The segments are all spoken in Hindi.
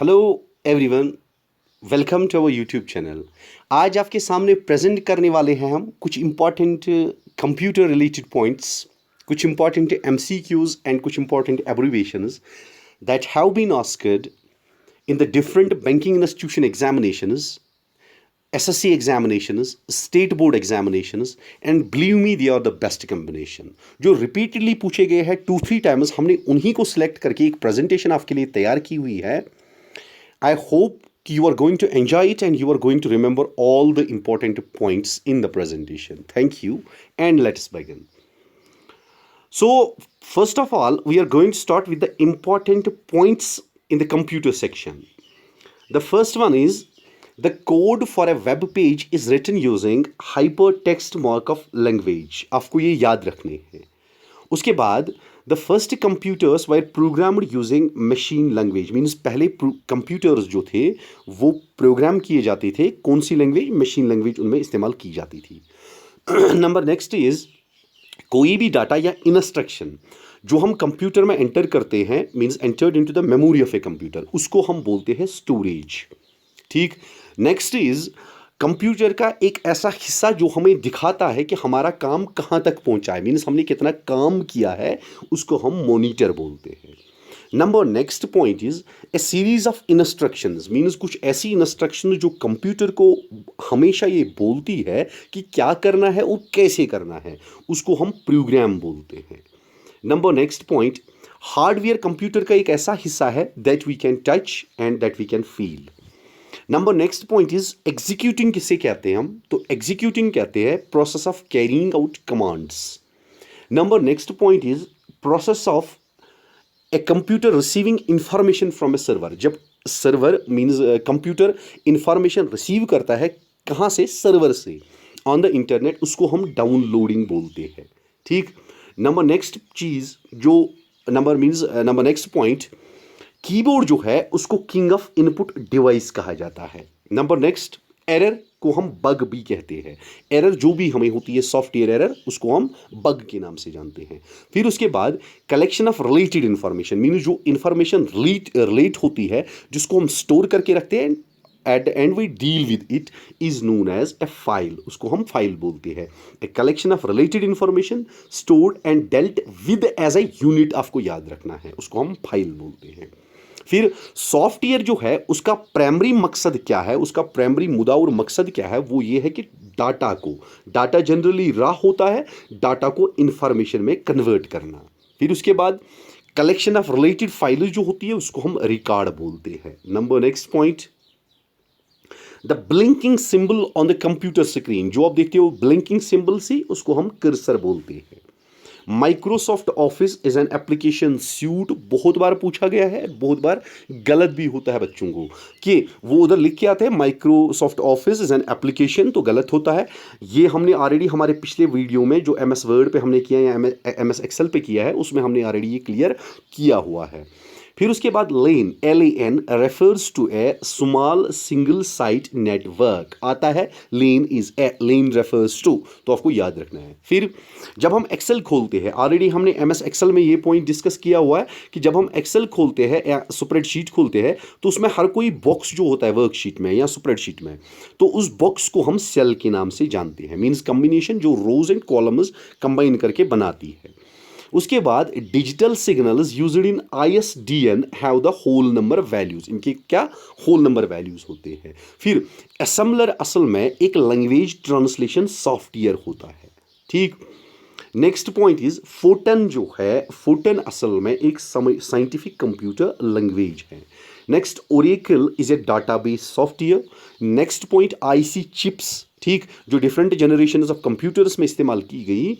Hello everyone, welcome to our YouTube channel. आज आपके सामने प्रेजेंट करने वाले हैं हम कुछ इम्पॉर्टेंट कंप्यूटर रिलेटेड पॉइंट्स, कुछ इम्पॉर्टेंट एमसीक्यूज एंड कुछ important abbreviations that have been asked in the different banking institution examinations, SSC examinations, state board examinations, and believe me they are the best combination। जो रिपीटेडली पूछे गए हैं 2-3 टाइम्स, हमने उन्हीं को सिलेक्ट करके एक प्रेजेंटेशन आपके लिए तैयार की हुई है। I hope you are going to enjoy it and you are going to remember all the important points in the presentation. Thank you, and let's begin. So, first of all, we are going to start with the important points in the computer section. The first one is the code for a web page is written using hypertext markup language. आपको ये याद रखने हैं। उसके बाद the first computers were programmed using machine language, means पहले कंप्यूटर्स जो थे वो प्रोग्राम किए जाते थे कौन सी लैंग्वेज? मशीन लैंग्वेज उनमें इस्तेमाल की जाती थी। नंबर नेक्स्ट इज कोई भी डाटा या इंस्ट्रक्शन जो हम कंप्यूटर में एंटर करते हैं, means entered into the memory of a computer, उसको हम बोलते हैं स्टोरेज। ठीक। नेक्स्ट इज कंप्यूटर का एक ऐसा हिस्सा जो हमें दिखाता है कि हमारा काम कहाँ तक पहुँचा है, मीन्स हमने कितना काम किया है, उसको हम मॉनिटर बोलते हैं। Number next point is a series of instructions, means कुछ ऐसी इंस्ट्रक्शन जो कंप्यूटर को हमेशा ये बोलती है कि क्या करना है और कैसे करना है, उसको हम प्रोग्राम बोलते हैं। Number next point, hardware computer का एक ऐसा हिस्सा है that we can touch and that we can feel. Number next point is executing किसे कहते हैं हम? तो एग्जीक्यूटिंग कहते हैं process of carrying out commands. Number next point is process of a computer receiving information from a server. जब server means computer information receive करता है कहाँ से? सर्वर से, ऑन द इंटरनेट, उसको हम डाउनलोडिंग बोलते हैं। ठीक। नंबर नेक्स्ट चीज़ जो नंबर नेक्स्ट पॉइंट, कीबोर्ड जो है उसको किंग ऑफ इनपुट डिवाइस कहा जाता है। नंबर नेक्स्ट, एरर को हम बग भी कहते हैं। एरर जो भी हमें होती है, सॉफ्टवेयर एरर, उसको हम बग के नाम से जानते हैं। फिर उसके बाद collection of related information, means जो इंफॉर्मेशन रिलेट होती है जिसको हम स्टोर करके रखते हैं, at the end we deal with it, is known as a file, उसको हम फाइल बोलते हैं। A collection of related information stored and dealt with as a unit, आपको याद रखना है, उसको हम फाइल बोलते हैं। फिर सॉफ्टवेयर जो है उसका प्राइमरी मकसद क्या है, उसका प्राइमरी मुद्दा और मकसद क्या है? वो ये है कि डाटा जनरली रॉ होता है, डाटा को इंफॉर्मेशन में कन्वर्ट करना। फिर उसके बाद कलेक्शन ऑफ रिलेटेड फाइल जो होती है उसको हम रिकॉर्ड बोलते हैं। Number next point, the blinking symbol on the computer screen, जो आप देखते हो ब्लिंकिंग सिंबल से, उसको हम कर्सर बोलते हैं। Microsoft office is an application suit, बहुत बार पूछा गया है, बहुत बार गलत भी होता है बच्चों को कि वो उधर लिख के आते हैं Microsoft office is an application, तो गलत होता है। ये हमने ऑलरेडी हमारे पिछले वीडियो में जो MS वर्ड पे हमने किया या MS एक्सेल पे किया है, उसमें हमने ऑलरेडी ये क्लियर किया हुआ है। फिर उसके बाद LAN, LAN refers to a small single site network आता है। लेन रेफर्स टू, तो आपको याद रखना है। फिर जब हम एक्सेल खोलते हैं, ऑलरेडी हमने MS एक्सेल में ये पॉइंट डिस्कस किया हुआ है कि जब हम एक्सेल खोलते हैं या स्प्रेडशीट खोलते हैं तो उसमें हर कोई बॉक्स जो होता है वर्कशीट में या स्प्रेडशीट में, तो उस बॉक्स को हम सेल के नाम से जानते हैं, मीन्स कम्बिनेशन जो रोज एंड कॉलम्स कंबाइन करके बनाती है। उसके बाद digital signals used in ISDN have the whole number values, इनके क्या होल नंबर वैल्यूज होते हैं। फिर असेंबलर असल में एक लैंग्वेज ट्रांसलेशन सॉफ्टवेयर होता है। ठीक। नेक्स्ट पॉइंट इज फोटन, जो है फोटन असल में एक साइंटिफिक कंप्यूटर लैंग्वेज है। Next, Oracle is a database software. Next point, IC chips, ठीक, जो डिफरेंट जनरेशन ऑफ कंप्यूटर्स में इस्तेमाल की गई,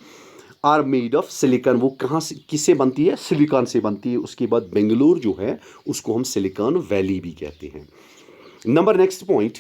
आर मेड ऑफ सिलिकॉन, वो कहाँ से किससे बनती है? सिलिकॉन से बनती है। उसके बाद बेंगलोर जो है उसको हम सिलिकॉन वैली भी कहते हैं। Number next point,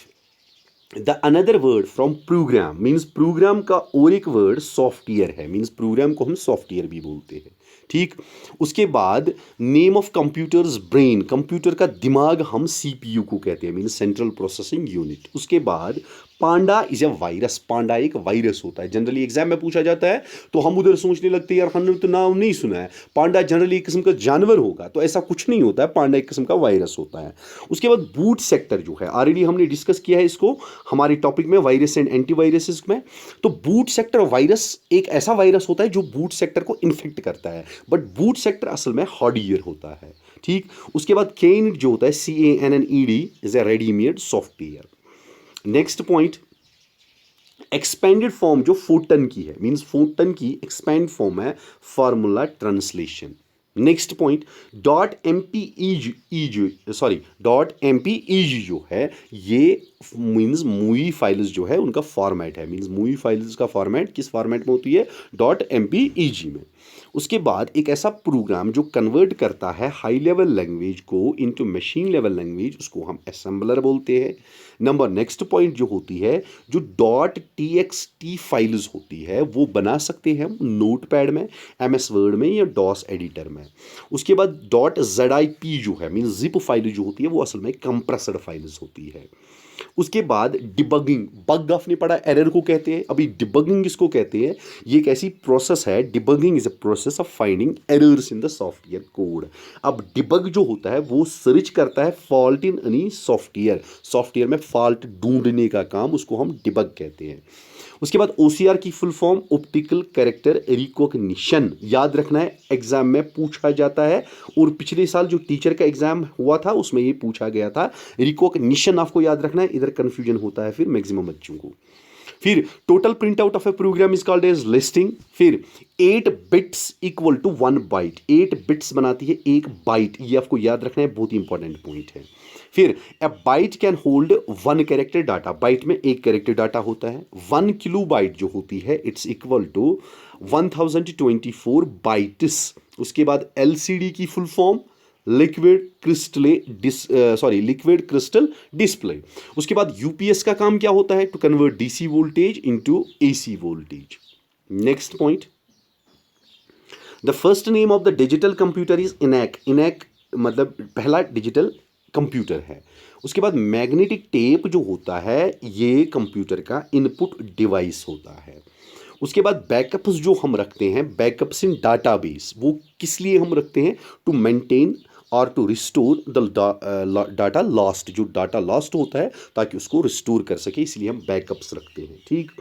the another word from program, means program का और एक वर्ड सॉफ्टवेयर है, मीन्स प्रोग्राम को हम सॉफ्टवेयर भी बोलते हैं। ठीक। उसके बाद name of computers brain, computer का दिमाग हम CPU को कहते हैं, मीन्स सेंट्रल प्रोसेसिंग यूनिट। उसके बाद पांडा इज ए वायरस, पांडा एक वायरस होता है। जनरली एग्जाम में पूछा जाता है तो हम उधर सोचने लगते हैं यार हमने तो नाम नहीं सुना है, पांडा जनरली एक किस्म का जानवर होगा, तो ऐसा कुछ नहीं होता है, पांडा एक किस्म का वायरस होता है। उसके बाद बूट सेक्टर जो है ऑलरेडी हमने डिस्कस किया है इसको हमारे टॉपिक में वायरस एंड एंटीवायरसेस में। तो बूट सेक्टर वायरस एक ऐसा वायरस होता है जो बूट सेक्टर को इन्फेक्ट करता है, बट बूट सेक्टर असल में हार्डवेयर होता है, ठीक। उसके बाद केनिड जो होता है CANNED is a readymade software. Next point, expanded form जो फोटन की है, मींस फोटन की एक्सपेंड फॉर्म है formula translation. Next point, .mp.ex जो है ये मींस मूवी फाइल्स जो है उनका फॉर्मेट है, मींस मूवी फाइल्स का फॉर्मेट किस फॉर्मेट में होती है, .mp.ex में। उसके बाद एक ऐसा प्रोग्राम जो कन्वर्ट करता है हाई लेवल लैंग्वेज को इनटू मशीन लेवल लैंग्वेज, उसको हम असेंबलर बोलते हैं। नंबर नेक्स्ट पॉइंट जो होती है, जो .txt फाइल्स होती है वो बना सकते हैं हम नोटपैड में, MS वर्ड में या DOS एडिटर में। उसके बाद .zip जो है मींस जिप फाइल जो होती है वो असल में कंप्रेसड फाइल्स होती है। उसके बाद डिबगिंग, बग आपने पढ़ा एरर को कहते हैं, अभी डिबगिंग इसको कहते हैं। ये एक ऐसी प्रोसेस है, debugging is a process of finding errors in the software code. अब डिबग जो होता है वो सर्च करता है फॉल्ट इन एनी सॉफ्टवेयर में फॉल्ट ढूंढने का काम, उसको हम डिबग कहते हैं। उसके बाद OCR की full form optical character recognition, याद रखना है एग्जाम में पूछा जाता है, और पिछले साल जो टीचर का एग्जाम हुआ था उसमें ये पूछा गया था। रिकॉग्निशन आपको याद रखना है, इधर कंफ्यूजन होता है फिर मैक्सिमम बच्चों को। फिर total print out of a program is called as listing. फिर 8 bits equal to 1 byte, 8 bits बनाती है 1 बाइट, ये आपको याद रखना है, बहुत ही इंपॉर्टेंट पॉइंट है। फिर a byte can hold 1 character data, byte में 1 कैरेक्टर डाटा होता है। 1 किलोबाइट जो होती है इट्स इक्वल टू 1024 बाइट्स। उसके बाद LCD की full form liquid crystal display. उसके बाद UPS का काम क्या होता है, to convert DC voltage into AC voltage. Next point, the first name of the digital computer is ENIAC, ENIAC मतलब पहला डिजिटल कंप्यूटर है। उसके बाद मैग्नेटिक टेप जो होता है ये कंप्यूटर का इनपुट डिवाइस होता है। उसके बाद बैकअप्स जो हम रखते हैं, बैकअप्स इन डाटाबेस, वो किस लिए हम रखते हैं, टू मेंटेन और to restore the data lost, जो डाटा लॉस्ट होता है ताकि उसको रिस्टोर कर सके, इसलिए हम बैकअप्स रखते हैं, ठीक।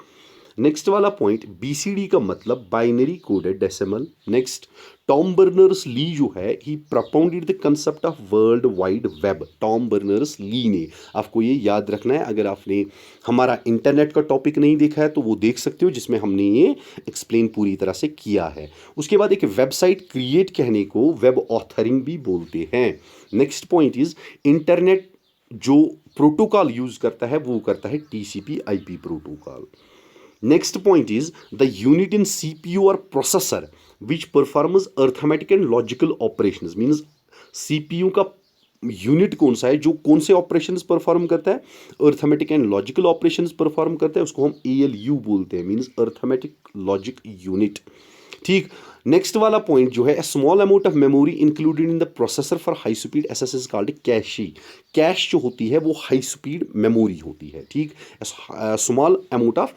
नेक्स्ट वाला पॉइंट, BCD का मतलब binary coded decimal. Next, Tom Berners Lee जो है ही propounded the concept of world wide web. Tom Berners Lee ने, आपको ये याद रखना है, अगर आपने हमारा इंटरनेट का टॉपिक नहीं देखा है तो वो देख सकते हो जिसमें हमने ये एक्सप्लेन पूरी तरह से किया है। उसके बाद एक वेबसाइट क्रिएट कहने को वेब ऑथरिंग भी बोलते हैं। नेक्स्ट पॉइंट इज इंटरनेट जो प्रोटोकॉल यूज करता है वो करता है TCP/IP protocol. Next point is the unit in CPU or processor which performs arithmetic and logical operations, means CPU का यूनिट कौन सा है जो कौन से ऑपरेशंस परफॉर्म करता है, arithmetic and logical operations perform करता है, उसको हम ALU बोलते हैं, मींस अर्थमेटिक लॉजिक यूनिट, ठीक। नेक्स्ट वाला पॉइंट जो है, a small amount of memory included in the processor for high speed access is called cache। Cash जो होती है वो हाई स्पीड मेमोरी होती है, ठीक। Small amount of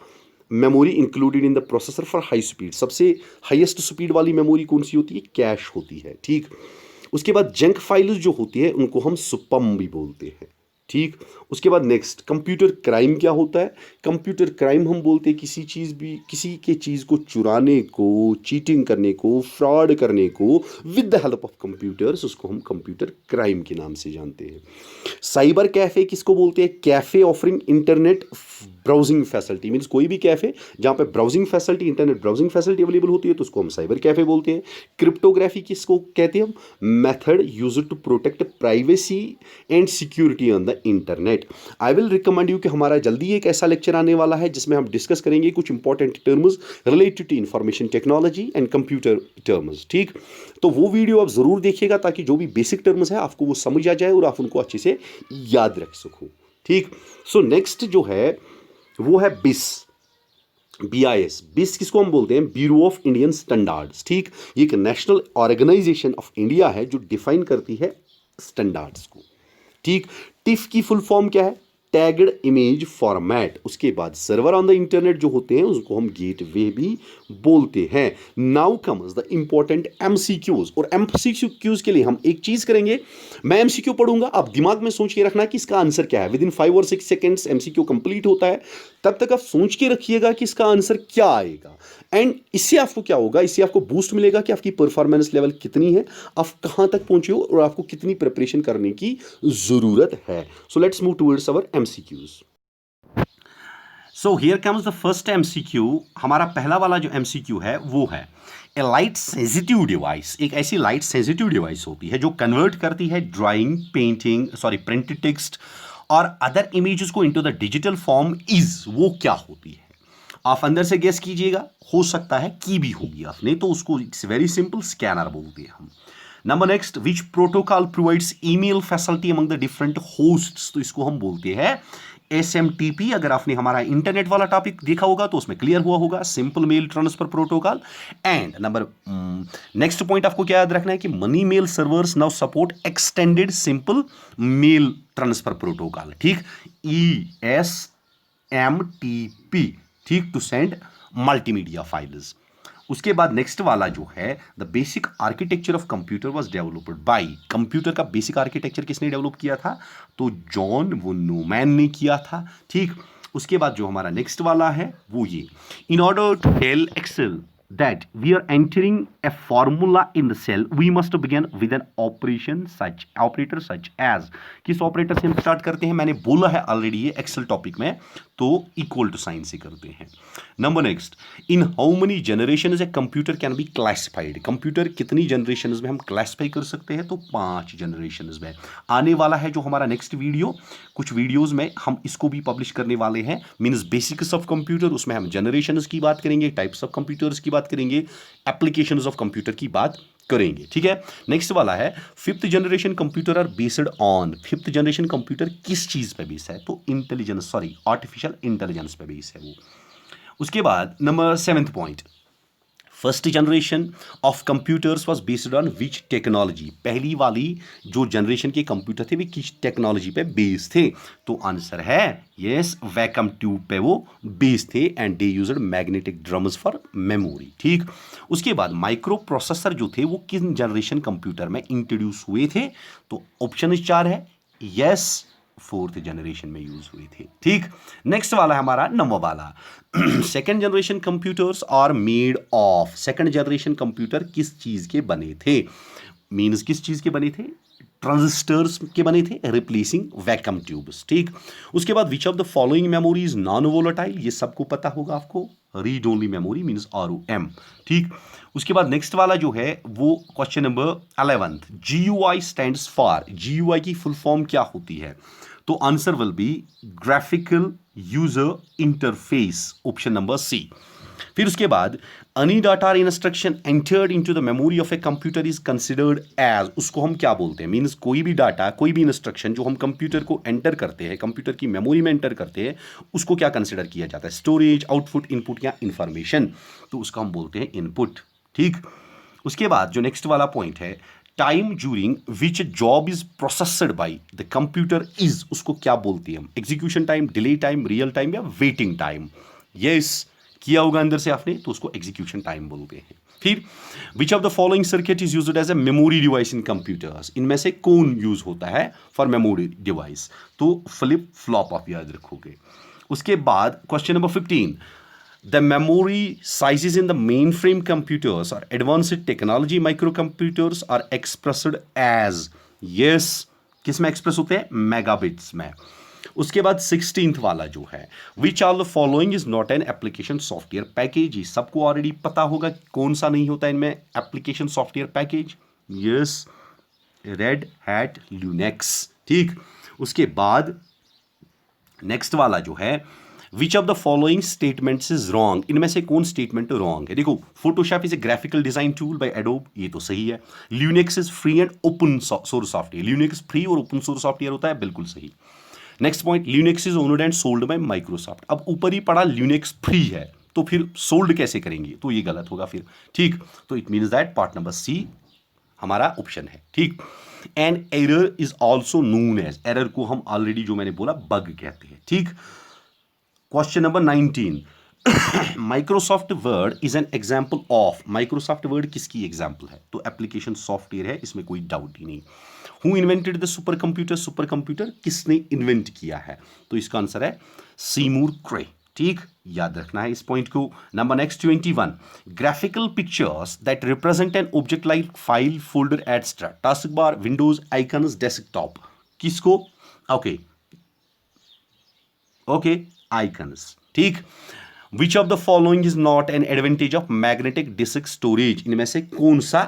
memory included in the processor for high speed, सबसे हाईएस्ट स्पीड वाली मेमोरी कौन सी होती है, कैश होती है, ठीक। उसके बाद जंक फाइल्स जो होती है उनको हम स्पैम भी बोलते हैं, ठीक। उसके बाद नेक्स्ट, कंप्यूटर क्राइम क्या होता है, कंप्यूटर क्राइम हम बोलते हैं किसी के चीज़ को चुराने को, चीटिंग करने को, फ्रॉड करने को with the help of computers, उसको हम कंप्यूटर क्राइम के नाम से जानते हैं। साइबर कैफ़े किसको बोलते हैं, cafe offering internet browsing facility, means कोई भी कैफ़े जहाँ पे browsing facility, internet browsing facility available होती है तो उसको हम साइबर कैफ़े बोलते हैं। क्रिप्टोग्राफी किसको कहते हैं हम, method used to protect privacy and security on the internet. I will recommend you कि हमारा जल्दी एक ऐसा लेक्चर आने वाला है जिसमें हम डिस्कस करेंगे कुछ important terms related to information technology and computer terms, ठीक। तो वो वीडियो आप ज़रूर देखिएगा ताकि जो भी बेसिक टर्म्स है आपको वो समझ आ जाए और आप उनको अच्छे से याद रख सको, ठीक। सो नेक्स्ट जो है वो है BIS। BIS किसको हम बोलते हैं, ब्यूरो ऑफ इंडियन स्टैंडर्ड्स, ठीक। ये एक नेशनल ऑर्गेनाइजेशन ऑफ इंडिया है जो डिफाइन करती है स्टैंडर्ड्स को, ठीक। टिफ की फुल फॉर्म क्या है, टैग्ड इमेज फॉर्मेट। उसके बाद सर्वर ऑन द इंटरनेट जो होते हैं उसको हम गेटवे भी बोलते हैं। Now comes the important MCQs, और एमसीक्यूज के लिए हम एक चीज करेंगे, मैं एमसीक्यू पढ़ूंगा, आप दिमाग में सोच के रखना कि इसका आंसर क्या है। विद इन 5 और 6 सेकेंड्स एमसीक्यू कंप्लीट होता है, तब तक आप सोच के रखिएगा कि इसका आंसर क्या आएगा। एंड इससे आपको क्या होगा, इससे आपको बूस्ट मिलेगा कि आपकी परफॉर्मेंस लेवल कितनी है, आप कहां तक पहुंचे हो और आपको कितनी प्रिपरेशन करने की जरूरत है। So let's move towards our MCQs. So here comes the first MCQ. हमारा पहला वाला जो एमसीक्यू है वो है ए लाइट सेंसिटिव डिवाइस। एक ऐसी लाइट सेंसिटिव डिवाइस होती है जो कन्वर्ट करती है ड्राइंग, प्रिंटेड टेक्स्ट और अदर इमेजेस को into the digital form is, वो क्या होती है? आप अंदर से गेस कीजिएगा, हो सकता है की भी होगी आपने, तो उसको इट्स वेरी सिंपल, स्कैनर बोलते हैं हम। Number next, which protocol provides email facility among the different hosts, तो इसको हम बोलते हैं SMTP। अगर आपने हमारा इंटरनेट वाला टॉपिक देखा होगा तो उसमें क्लियर हुआ होगा, simple mail transfer protocol. And number next point आपको क्या याद रखना है कि many mail servers now support extended simple mail transfer protocol, ठीक, ESMTP, ठीक, टू सेंड मल्टीमीडिया फाइल्स। उसके बाद नेक्स्ट वाला जो है the basic architecture of computer was developed by, computer का बेसिक आर्किटेक्चर किसने डेवलप किया था? तो जॉन वुन न्यूमैन ने किया था, ठीक। उसके बाद जो हमारा नेक्स्ट वाला है वो ये, in order to tell Excel that we are entering a formula in the cell, we must begin with an operator such as, किस ऑपरेटर से हम स्टार्ट करते हैं? मैंने बोला है ऑलरेडी ये एक्सेल टॉपिक में, तो इक्वल टू साइन से करते हैं। Number next, in how many generations a computer can be classified, computer कितनी जनरेशंस में हम क्लासिफाई कर सकते हैं? तो 5 जनरेशंस में। आने वाला है जो हमारा नेक्स्ट वीडियो, कुछ वीडियोस में हम इसको भी पब्लिश करने वाले हैं, मींस बेसिक्स ऑफ कंप्यूटर, उसमें हम जनरेशंस की बात करेंगे, टाइप्स ऑफ कंप्यूटर्स की बात करेंगे, एप्लीकेशंस ऑफ कंप्यूटर की बात करेंगे, ठीक है। नेक्स्ट वाला है 5th generation computer are based on, 5th generation computer किस चीज पे बेस है? तो आर्टिफिशियल इंटेलिजेंस पे बेस है वो। उसके बाद number 7th point, first generation of computers was based on which technology, पहली वाली जो जनरेशन के कंप्यूटर थे वे किस टेक्नोलॉजी पे बेस्ड थे? तो आंसर है यस, वैक्यूम ट्यूब पे वो बेस्ड थे, and they used magnetic drums for memory, ठीक। उसके बाद माइक्रो प्रोसेसर जो थे वो किस जनरेशन कंप्यूटर में इंट्रोड्यूस हुए थे? तो ऑप्शन 4 है यस, 4th जनरेशन में यूज हुए थे, ठीक। नेक्स्ट वाला है हमारा नंबर वाला, second generation computers are made of, second generation computer किस चीज के बने थे? मीन्स किस चीज के बने थे? ट्रांजिस्टर्स के बने थे, रिप्लेसिंग वैक्यूम ट्यूब्स, ठीक। उसके बाद which of the following memories non volatile, ये सबको पता होगा आपको, read only memory means ROM, ठीक। उसके बाद नेक्स्ट वाला जो है वो question number 11, GUI stands for, GUI की फुल फॉर्म क्या होती है? तो answer will be graphical user interface, option number C. फिर उसके बाद any data or instruction entered into the memory of a computer is considered as, उसको हम क्या बोलते हैं? मीन्स कोई भी डाटा, कोई भी इंस्ट्रक्शन जो हम कंप्यूटर को एंटर करते हैं, कंप्यूटर की मेमोरी में एंटर करते हैं, उसको क्या कंसिडर किया जाता है? स्टोरेज, आउटपुट, इनपुट या इंफॉर्मेशन, तो उसको हम बोलते हैं इनपुट, ठीक। उसके बाद जो नेक्स्ट वाला पॉइंट है, time during which job is processed by the computer is, उसको क्या बोलते हैं हम? Execution time, delay time, real time या वेटिंग टाइम? यस, किया होगा अंदर से आपने, तो उसको एग्जीक्यूशन टाइम बोलते हैं। फिर which of the following circuit is used as a memory device in computers, इनमें से कौन यूज होता है फॉर मेमोरी डिवाइस? तो फ्लिप फ्लॉप आप याद रखोगे। उसके बाद question number 15, the memory sizes in the mainframe computers or advanced technology microcomputers are expressed as, yes, किस में एक्सप्रेस होते हैं? मेगाबिट्स में। उसके बाद 16th वाला जो है, which all the following is not an application software package, ये सबको ऑलरेडी पता होगा कौन सा नहीं होता इनमें application software package? Yes, red hat Linux, ठीक। उसके बाद नेक्स्ट वाला जो है, विच of the following statements is wrong, इनमें से कौन स्टेटमेंट रॉन्ग है? देखो, Photoshop is a graphical design tool by adobe, ये तो सही है। Linux is free and open source software, Linux free और ओपन सोर्स सॉफ्टवेयर होता है, बिल्कुल सही। Next point, Linux is owned and sold by Microsoft, अब ऊपर ही पड़ा लिनक्स फ्री है तो फिर सोल्ड कैसे करेंगे? तो ये गलत होगा फिर, ठीक। तो it means that part number C हमारा ऑप्शन है, ठीक। And error is also known as, error को हम ऑलरेडी जो मैंने बोला बग कहते हैं, ठीक। Question number 19, Microsoft word is an example of, Microsoft word किसकी एग्जाम्पल है? तो एप्लीकेशन सॉफ्टवेयर है, इसमें कोई डाउट ही नहीं। Who invented the super computer, super computer किसने इन्वेंट किया है? तो इसका आंसर है सीमूर क्रे, ठीक, याद रखना है इस पॉइंट को। Number next 21, graphical pictures that represent an object like file, folder, etcetera, task bar, Windows, icons, desktop, किसको? ओके ओके, आइकन्स, ठीक। Which of the following is not an advantage of magnetic disk storage, इनमें से कौन सा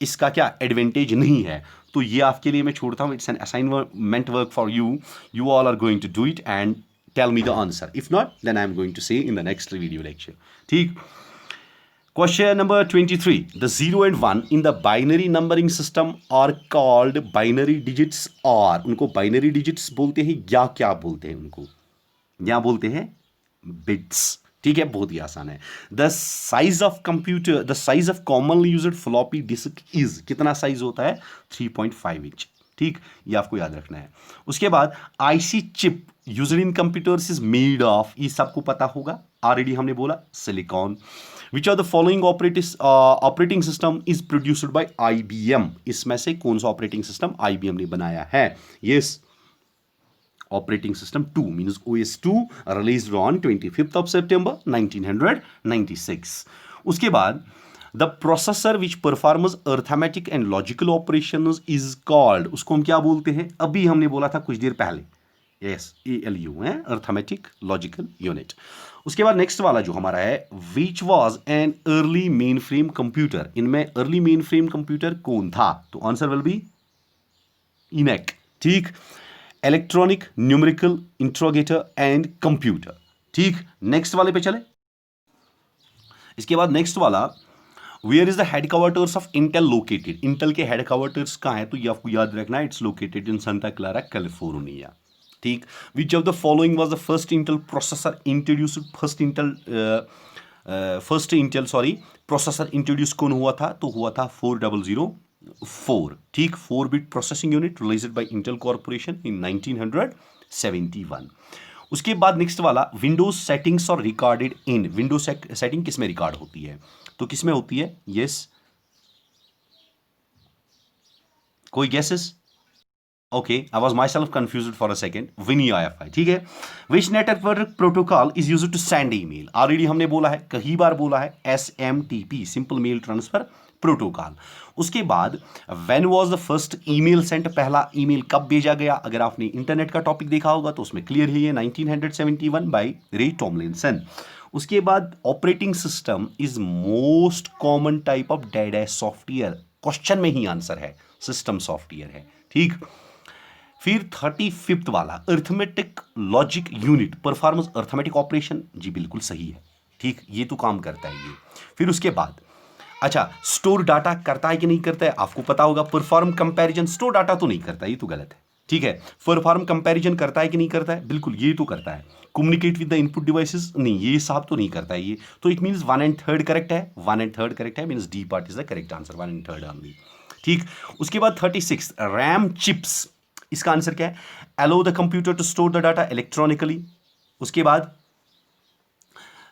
इसका क्या एडवांटेज नहीं है? तो ये आपके लिए मैं छोड़ता हूं, it's an assignment work for you, you all are going to do it and tell me the answer, if not then I am going to say in the next video lecture, ठीक। Question number 23, the 0 and 1 in the binary numbering system are called binary digits, और उनको बाइनरी डिजिट्स बोलते हैं या क्या बोलते हैं? उनको या बोलते हैं बिट्स, ठीक है, बहुत ही आसान है। The size of computer, the size of commonly used floppy disk is, कितना साइज होता है? 3.5 इंच, ठीक, ये आपको याद रखना है। उसके बाद IC chip used in computers is made of, ये सबको पता होगा, ऑलरेडी हमने बोला silicon. Which of the following operating system is produced by IBM, इसमें से कौन सा ऑपरेटिंग सिस्टम आईबीएम ने बनाया है? Yes, operating system 2 means OS2 released on 25th of September 1996. उसके बाद the processor which performs arithmetic and logical operations is called, उसको हम क्या बोलते हैं? अभी हमने बोला था कुछ देर पहले, yes, ALU है, arithmetic logical unit। उसके बाद नेक्स्ट वाला जो हमारा है, which was an early mainframe computer, इनमें early mainframe computer कौन था? तो आंसर विल बी ENIAC, ठीक। Electronic, numerical, integrator and computer, ठीक। नेक्स्ट वाले पे चले। इसके बाद नेक्स्ट वाला, where is the headquarters of Intel located, Intel के हेडक्वार्टर्स कहाँ है? तो ये आपको याद रखना है, it's located in Santa Clara, California, ठीक। Which of the following was the first Intel processor introduced, first Intel processor introduce कौन हुआ था? तो हुआ था 4004, ठीक, 4-bit processing unit released by Intel corporation in 1971। उसके बाद नेक्स्ट वाला, विंडोज सेटिंग्स और रिकॉर्डेड इन, विंडोज सेटिंग किस में रिकॉर्ड होती है? तो किस में होती है? यस, कोई guesses? Okay, I was myself confuse for a second. WinUIFI, ठीक है। Which network protocol is used to send email, already हमने बोला है, कई बार बोला है, SMTP, simple mail transfer protocol. उसके बाद when was the first email sent, पहला ईमेल कब भेजा गया? अगर आपने इंटरनेट का टॉपिक देखा होगा तो उसमें क्लियर ही है, 1971 बाय रे टॉमलिंसन। उसके बाद operating system is most common type of data software, question में ही आंसर है, सिस्टम सॉफ्टवेयर है, ठीक। फिर 35th वाला, arithmetic logic unit performance arithmetic operation, जी बिल्कुल सही है, ठीक, ये तो काम करता है ये। फिर उसके बाद अच्छा, स्टोर डाटा करता है कि नहीं करता है? आपको पता होगा। परफॉर्म कंपैरिजन, स्टोर डाटा तो नहीं करता, ये तो गलत है, ठीक है। परफॉर्म कंपैरिजन करता है कि नहीं करता है? बिल्कुल, ये तो करता है। Communicate with the input devices, नहीं, ये साहब तो नहीं करता है ये। तो इट मींस 1 and 3 करेक्ट है, 1 and 3 करेक्ट है, means D part is the correct answer, 1 and 3 only, ठीक। उसके बाद 36 रैम चिप्स, इसका आंसर क्या है? Allow the computer to store the data electronically. उसके बाद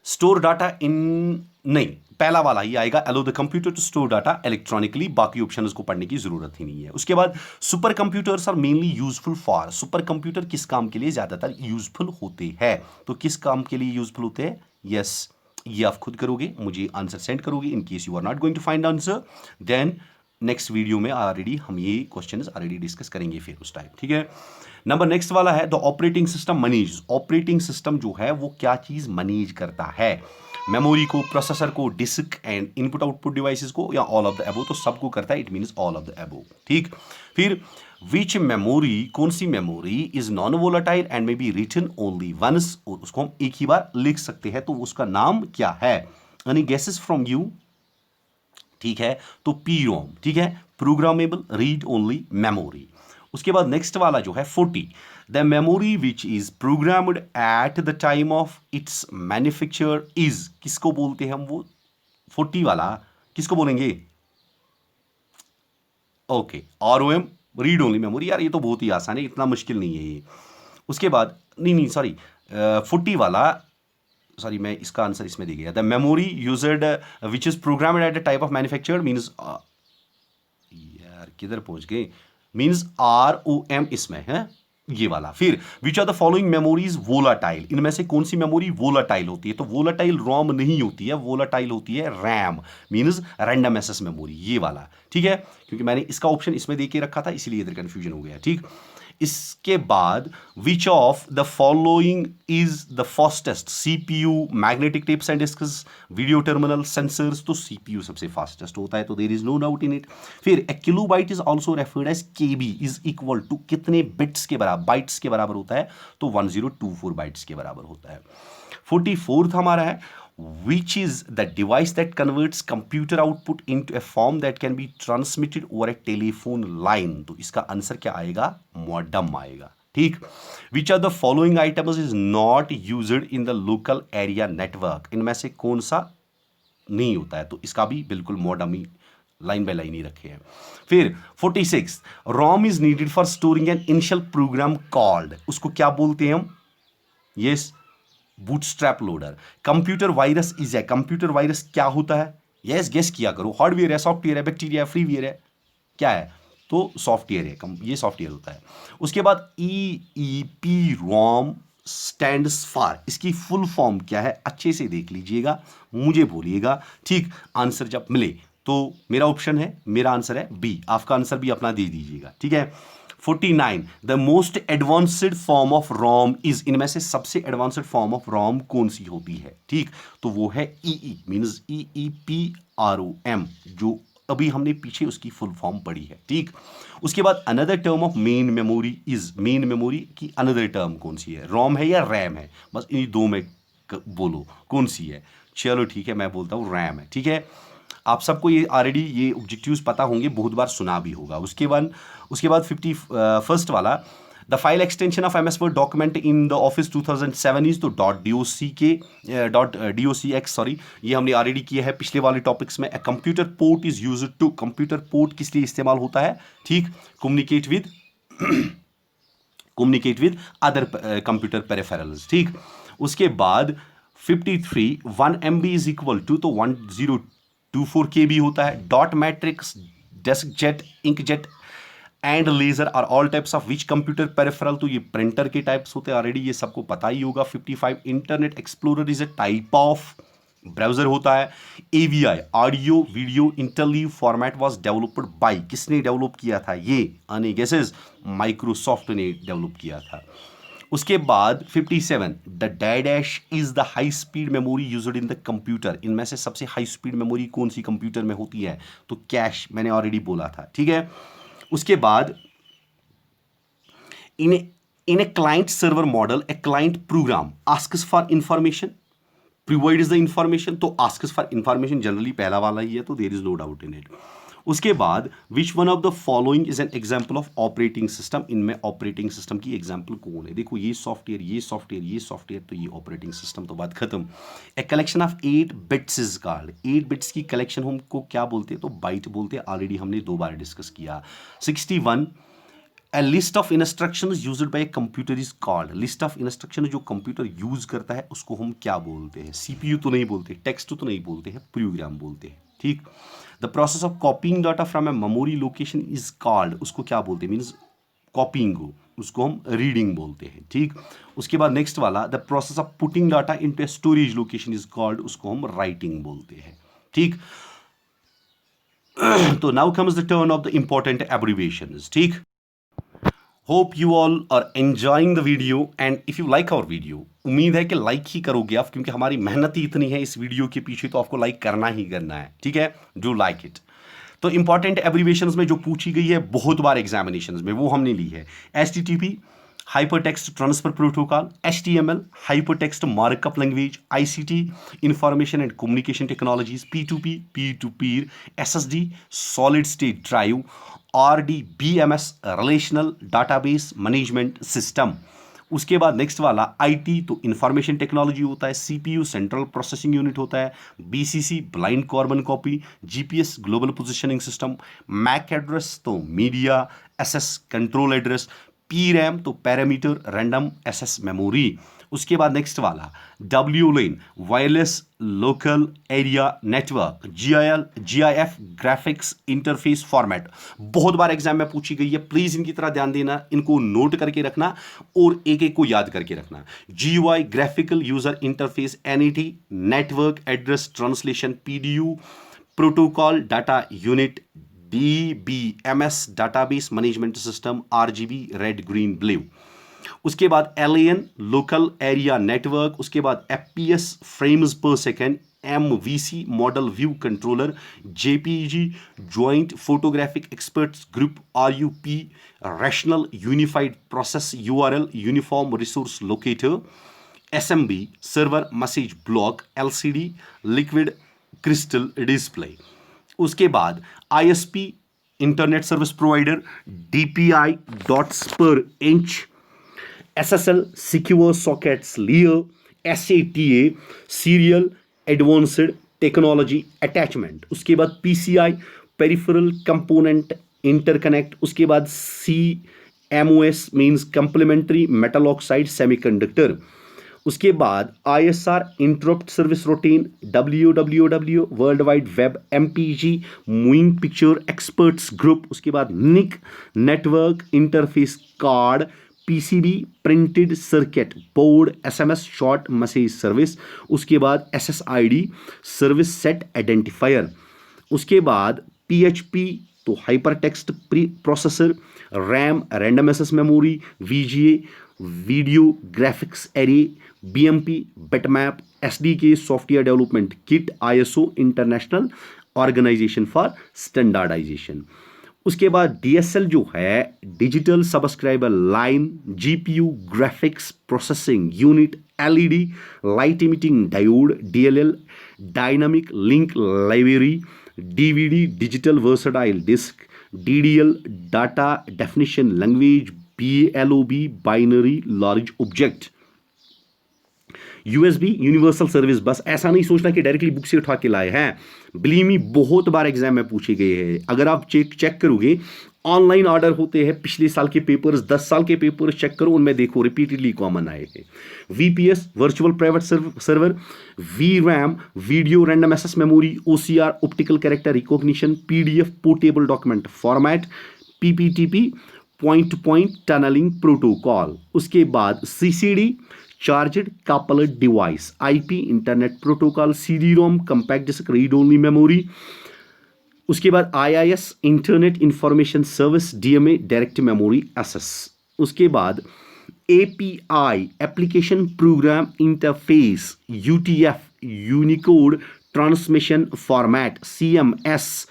स्टोर डाटा इन, नहीं, पहला वाला ही आएगा, allow the computer to store data electronically, बाकी ऑप्शन को पढ़ने की जरूरत ही नहीं है। उसके बाद super computers are mainly useful for, super computer किस काम के लिए ज्यादातर यूजफुल होते हैं? तो किस काम के लिए यूजफुल होते हैं? यस, ये आप खुद करोगे, मुझे आंसर सेंड करोगे। In case you are not going to find answer, then next video में ऑलरेडी हम ये क्वेश्चन ऑलरेडी डिस्कस करेंगे फिर उस टाइम, ठीक है। नंबर नेक्स्ट वाला है, the operating system manage, operating system जो है वो क्या चीज मैनेज करता है? मेमोरी को, प्रोसेसर को, disk and input output devices को, या ऑल ऑफ द अबव? तो सबको करता है, it means all of the above, ठीक। फिर विच मेमोरी, कौन सी memory is non volatile and may be written only once, और उसको हम एक ही बार लिख सकते हैं, तो उसका नाम क्या है? Any guesses from you? ठीक है, तो PROM, ठीक है, प्रोग्रामेबल रीड ओनली मेमोरी। उसके बाद नेक्स्ट वाला जो है 40, the memory which is programmed at the time of its manufacture is, किसको बोलते हैं हम? वो 40 वाला किसको बोलेंगे? Okay, ROM read only memory, यार ये तो बहुत ही आसान है, इतना मुश्किल नहीं है ये। उसके बाद नहीं सॉरी 40 वाला, सॉरी मैं इसका आंसर इसमें दे गया, the memory used which is programmed at the type of manufactured means, यार किधर पहुंच गए, मीन्स ROM इसमें है ये वाला। फिर which are the following memories volatile, इनमें से कौन सी मेमोरी वोलाटाइल होती है, तो वोलाटाइल रोम नहीं होती है, वोलाटाइल होती है RAM, means random access memory, ये वाला। ठीक है, क्योंकि मैंने इसका ऑप्शन इसमें दे के रखा था इसलिए इधर कंफ्यूजन हो गया। ठीक, इसके बाद which of the following is the fastest, CPU, magnetic tapes and disks, video terminal, sensors, तो CPU सबसे फास्टेस्ट होता है, तो there is no doubt in it. फिर a kilobyte is also referred as KB is equal to कितने बिट्स के बराबर, बाइट्स के बराबर होता है, तो 1024 बाइट्स के बराबर होता है। 44th हमारा है which is the device that converts computer output into a form that can be transmitted over a telephone line, तो इसका आंसर क्या आएगा, मॉडेम आएगा। ठीक, which of the following items is not used in the local area network, इनमें से कौन सा नहीं होता है, तो इसका भी बिल्कुल मॉडेम ही लाइन बाय लाइन ही रखे हैं। फिर 46 ROM is needed for storing an initial program called, उसको क्या बोलते हैं हम, yes bootstrap loader. Computer virus is है, कंप्यूटर वायरस क्या होता है, यस गेस किया करो, हार्डवेयर है, सॉफ्टवेयर है, बैक्टीरिया है, फ्रीवेयर है, क्या है, तो सॉफ्टवेयर है, ये सॉफ्टवेयर होता है। उसके बाद EEPROM स्टैंड्स फॉर, इसकी फुल फॉर्म क्या है, अच्छे से देख लीजिएगा, मुझे बोलिएगा। ठीक, आंसर जब मिले तो मेरा ऑप्शन है, मेरा आंसर है B, आपका आंसर भी अपना दे दीजिएगा। ठीक है, 49 the most advanced form of ROM is, इनमें से सबसे एडवांस्ड फॉर्म ऑफ रोम कौन सी होती है। ठीक, तो वो है EE मीन्स EEPROM, जो अभी हमने पीछे उसकी फुल फॉर्म पढ़ी है। ठीक, उसके बाद another term of main memory is, main memory की अनदर टर्म कौन सी है, रोम है या रैम है, बस इन दो में बोलो कौन सी है। चलो ठीक है, मैं बोलता हूँ रैम है। ठीक है, आप सबको ये ऑलरेडी ये ऑब्जेक्टिव्स पता होंगे, बहुत बार सुना भी होगा। उसके बाद 51st वाला the file extension of MS word document in the office 2007 इज, तो .docx सॉरी, ये हमने ऑलरेडी किया है पिछले वाले टॉपिक्स में। Computer port is used to, computer port किस लिए इस्तेमाल होता है, ठीक, communicate with other computer peripherals. ठीक, उसके बाद 53 1 MB इज इक्वल टू, तो 1024 KB होता है। Dot matrix, desk jet, ink jet and laser are all types of which computer peripheral, तो ये प्रिंटर के टाइप्स होते हैं, ऑलरेडी ये सबको पता ही होगा। 55 internet explorer is a type of browser होता है। AVI audio video interleave format was developed bye, किसने डेवलप किया था, ये अनी गेसेस, माइक्रोसॉफ्ट ने डेवलप किया था। उसके बाद 57 the dash is the high speed memory used in the computer, इनमें से सबसे हाई स्पीड मेमोरी कौन सी कंप्यूटर में होती है, तो कैश, मैंने ऑलरेडी बोला था। ठीक है, उसके बाद in a client server model a client program asks for information provides the information, तो आस्क्स फॉर इंफॉर्मेशन जनरली पहला वाला ही है, तो there is no doubt in it. उसके बाद which one of the following is an example of operating system, इनमें ऑपरेटिंग सिस्टम की एग्जाम्पल कौन है, देखो ये सॉफ्टवेयर, ये सॉफ्टवेयर, ये सॉफ्टवेयर, तो ये ऑपरेटिंग सिस्टम, तो बात खत्म। A collection of 8 bits is called, 8 bits की कलेक्शन हमको क्या बोलते हैं, तो बाइट बोलते हैं, ऑलरेडी हमने 2 बार डिस्कस किया। 61 A list of instructions used by a computer is called, list of instruction जो कंप्यूटर यूज करता है उसको हम क्या बोलते हैं, CPU तो नहीं बोलते, टेक्स्ट तो नहीं बोलते हैं, प्रोग्राम बोलते हैं। ठीक, the process of कॉपिंग data from a memory location is called, उसको क्या बोलते हैं, मीन्स कॉपिंग को, उसको हम रीडिंग बोलते हैं। ठीक, उसके बाद नेक्स्ट वाला the process of putting data into a storage location is called, उसको हम राइटिंग बोलते हैं। ठीक, तो now comes the turn of the important abbreviations. ठीक, hope you all are enjoying the video and if you like our video, उम्मीद है कि लाइक ही करोगे आप, क्योंकि हमारी मेहनत ही इतनी है इस वीडियो के पीछे, तो आपको लाइक करना ही करना है। ठीक है, डू लाइक इट। तो इंपॉर्टेंट एब्रिविएशंस में जो पूछी गई है बहुत बार एग्जामिनेशंस में, वो हमने ली है। HTTP hypertext transfer protocol, HTML hypertext markup language, ICT information and communication technologies, P2P Pir to Pir, SSD solid state drive, RDBMS relational database management system, उसके बाद नेक्स्ट वाला आईटी, तो इंफॉर्मेशन टेक्नोलॉजी होता है, सीपीयू सेंट्रल प्रोसेसिंग यूनिट होता है, BCC blind carbon copy, GPS global positioning system, MAC address तो media access control address, P RAM तो पैरामीटर रैंडम एसएस मेमोरी। उसके बाद नेक्स्ट वाला W LAN wireless local area network, GIF graphics interface format, बहुत बार एग्जाम में पूछी गई है, प्लीज इनकी तरह ध्यान देना, इनको नोट करके रखना और एक एक को याद करके रखना। GUI graphical user interface, NET network address translation, PDU protocol data unit, DBMS database management system, RGB red green blue. उसके बाद एलएएन लोकल एरिया नेटवर्क, उसके बाद FPS frames per second, MVC model view controller, JPEG joint photographic experts group, RUP rational unified process URL uniform resource locator, SMB server message block, LCD liquid crystal display. उसके बाद ISP internet service provider, DPI dots पर inch, SSL secure sockets layer, SATA serial advanced technology attachment। उसके बाद PCI peripheral component interconnect। उसके बाद CMOS means complementary metal oxide semiconductor। उसके बाद ISR interrupt service routine, WWW world wide web, MPG moving picture experts group। उसके बाद NIC network interface card, PCB printed circuit board, SMS short message service. उसके बाद एसएसआईडी सर्विस सेट आइडेंटिफायर। उसके बाद पीएचपी तो hyper text processor, RAM random access memory, VGA video graphics array, BMP bitmap, SDK software development kit, ISO international organization for standardization. उसके बाद डीएसएल जो है digital subscriber line, GPU graphics processing unit, LED light emitting diode, DLL dynamic link library, DVD digital versatile disk, DDL data definition language, BLOB binary large object, USB universal service bus. ऐसा नहीं सोचना कि डायरेक्टली बुक से उठा के लाए हैं, बिलीव मी बहुत बार एग्जाम में पूछे गए हैं। अगर आप चेक करोगे ऑनलाइन ऑर्डर होते हैं, पिछले साल के पेपर्स 10 साल के पेपर्स चेक करो, उनमें देखो रिपीटेडली कॉमन आए हैं। VPS virtual private server, V RAM video random access memory, OCR optical character recognition, PDF portable document format, PPTP point to point tunneling protocol. उसके बाद CCD charged coupled device, IP internet protocol, CD ROM compact disk read only memory. उसके बाद IIS internet information service, DMA direct memory access. उसके बाद API application program interface, UTF unicode transmission format, CMS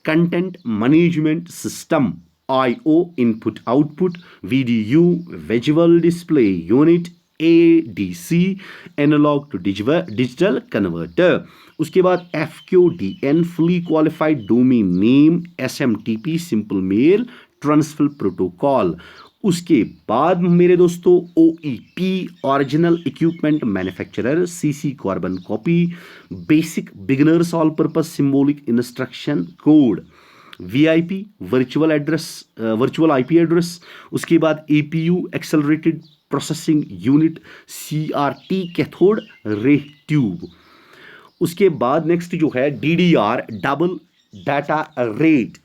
content management system, IO input output, VDU visual display unit, ADC analog to digital converter. उसके बाद FQDN fully qualified domain name, SMTP simple mail transfer protocol. उसके बाद मेरे दोस्तों OEP original equipment manufacturer, CC carbon copy, BASIC beginners all purpose symbolic instruction code, VIP virtual IP address. उसके बाद APU accelerated processing unit, CRT cathode ray tube. उसके बाद नेक्स्ट जो है DDR double data rate,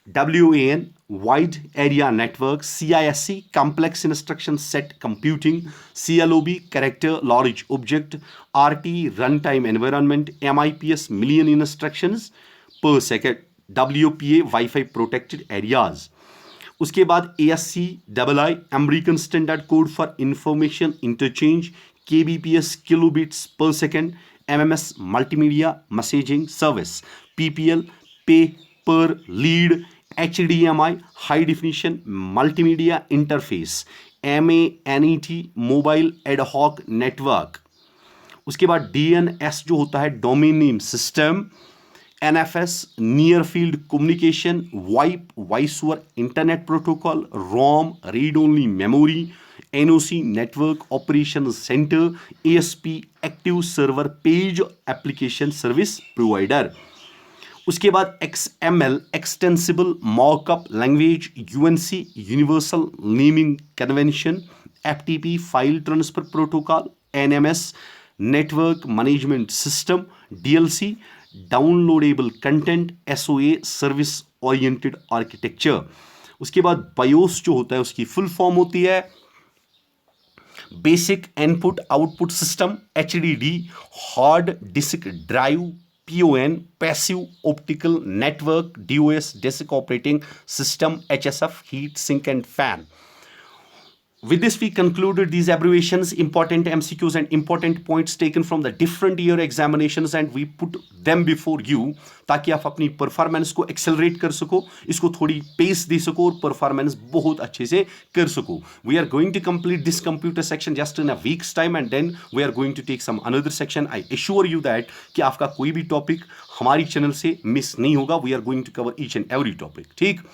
WAN wide area network, CISC complex instruction set computing, CLOB character large object, RT run time environment, MIPS million instructions per second, WPA wifi protected areas. उसके बाद ASCII American standard code for information interchange, KBPS kilobits per second, MMS multimedia messaging service, PPL pay per lead, HDMI high definition multimedia interface, MANET mobile ad hoc network. उसके बाद DNS जो होता है domain name system, NFS near field communication, VoIP voice over internet protocol, ROM read only memory, NOC network operation centre, ASP active server page application service provider. उसके बाद XML extensible mock-up language, UNC universal naming convention, FTP file transfer protocol, NMS network management system, DLC downloadable content, SOA service oriented architecture. उसके बाद BIOS जो होता है उसकी फुल फॉर्म होती है basic input output system, HDD hard disk drive, PON passive optical network, DOS disk operating system, HSF heat sink and fan. With this, we concluded these abbreviations, important MCQs and important points taken from the different year examinations and we put them before you ताकि आप अपनी परफॉर्मेंस को एक्सेलरेट कर सको, इसको थोड़ी पेस दे सको और परफॉर्मेंस बहुत अच्छे से कर सको। We are going to complete this computer section just in a week's time and then we are going to take some another section. I assure you that कि आपका कोई भी टॉपिक हमारी चैनल से मिस नहीं होगा। We are going to cover each and every topic, ठीक।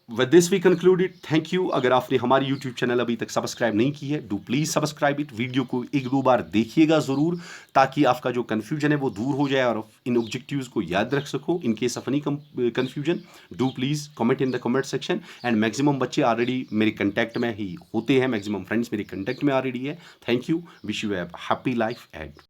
With this we concluded. Thank you. अगर आपने हमारी YouTube चैनल अभी तक सब्सक्राइब नहीं की है, do please subscribe it. Video को एक दो बार देखिएगा ज़रूर ताकि आपका जो कन्फ्यूजन है वो दूर हो जाए और इन ऑब्जेक्टिव्स को याद रख सको। In case of any confusion do please comment in the comment section. And maximum बच्चे ऑलरेडी मेरे कंटेक्ट में ही होते हैं, मैक्सिमम फ्रेंड्स मेरे कंटेक्ट में ऑलरेडी है। Thank you, wish you have happy life and